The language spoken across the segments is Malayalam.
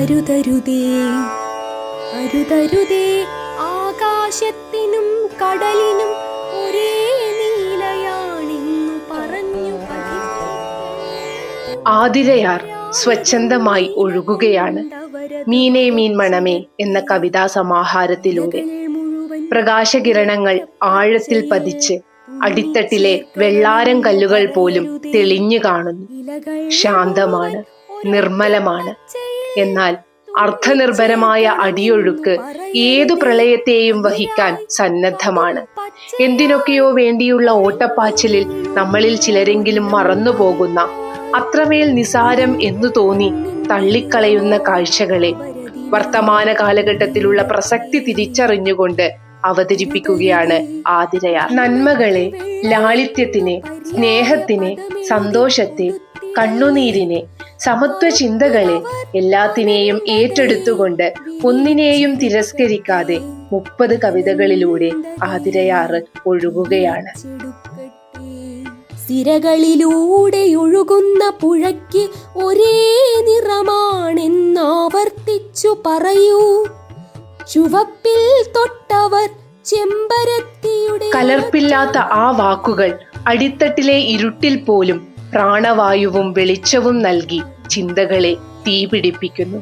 അരുതരുതേ അരുതരുതേ ആകാശത്തിനും കടലിനും ഒരേ നീലയാണെന്നു പറഞ്ഞു. ആതിരയാർ സ്വച്ഛന്തമായി ഒഴുകുകയാണ്. മീനേ മീൻ മണമേ എന്ന കവിതാ സമാഹാരത്തിലൂടെ പ്രകാശകിരണങ്ങൾ ആഴത്തിൽ പതിച്ച് അടിത്തട്ടിലെ വെള്ളാരം കല്ലുകൾ പോലും തെളിഞ്ഞു കാണുന്നു. ശാന്തമാണ്, നിർമ്മലമാണ്. എന്നാൽ അർത്ഥനിർഭരമായ അടിയൊഴുക്ക് ഏതു പ്രളയത്തെയും വഹിക്കാൻ സന്നദ്ധമാണ്. എന്തിനൊക്കെയോ വേണ്ടിയുള്ള ഓട്ടപ്പാച്ചിലിൽ നമ്മളിൽ ചിലരെങ്കിലും മറന്നുപോകുന്ന, അത്രമേൽ നിസാരം എന്നു തോന്നി തള്ളിക്കളയുന്ന കാഴ്ചകളെ വർത്തമാന കാലഘട്ടത്തിലുള്ള പ്രസക്തി തിരിച്ചറിഞ്ഞുകൊണ്ട് അവതരിപ്പിക്കുകയാണ് ആതിരയാർ. നന്മകളെ, ലാളിത്യത്തിനെ, സ്നേഹത്തിനെ, സന്തോഷത്തെ, കണ്ണുനീരിനെ, സമത്വ ചിന്തകളെ എല്ലാത്തിനെയും ഏറ്റെടുത്തുകൊണ്ട് ഒന്നിനെയും തിരസ്കരിക്കാതെ 30 കവിതകളിലൂടെ ആതിരയാറ് ഒഴുകുകയാണ്. സിരകളിലൂടെ ഒഴുകുന്ന പുഴയ്ക്ക് ഒരേ നിറമാണെന്നാവർത്തിച്ചു പറയൂ. ചുവപ്പിൽ തൊട്ടവർ ചെമ്പരത്തിയുടെ. കലർപ്പില്ലാത്ത ആ വാക്കുകൾ അടിത്തട്ടിലെ ഇരുട്ടിൽ പോലും പ്രാണവായുവും വെളിച്ചവും നൽകി ചിന്തകളെ തീപിടിപ്പിക്കുന്നു.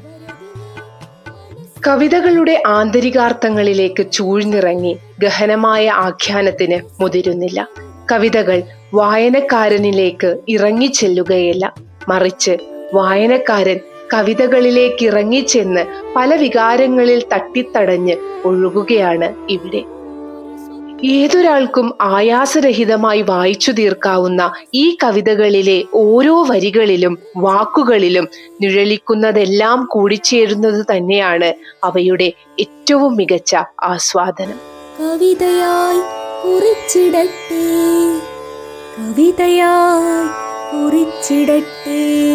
കവിതകളുടെ ആന്തരികാർത്ഥങ്ങളിലേക്ക് ചൂഴ്ന്നിറങ്ങി ഗഹനമായ ആഖ്യാനത്തിന് മുതിരുന്നില്ല. കവിതകൾ വായനക്കാരനിലേക്ക് ഇറങ്ങിച്ചെല്ലുകയല്ല, മറിച്ച് വായനക്കാരൻ കവിതകളിലേക്ക് ഇറങ്ങിച്ചെന്ന് പല വികാരങ്ങളിൽ തട്ടിത്തടഞ്ഞ് ഒഴുകുകയാണ് ഇവിടെ. ഏതൊരാൾക്കും ആയാസരഹിതമായി വായിച്ചു തീർക്കാവുന്ന ഈ കവിതകളിലെ ഓരോ വരികളിലും വാക്കുകളിലും നിഴലിക്കുന്നതെല്ലാം കൂടിച്ചേരുന്നത് തന്നെയാണ് അവയുടെ ഏറ്റവും മികച്ച ആസ്വാദനം. കവിതയായി കുറിച്ചിടട്ടെ, കവിതയായി കുറിച്ചിടട്ടെ.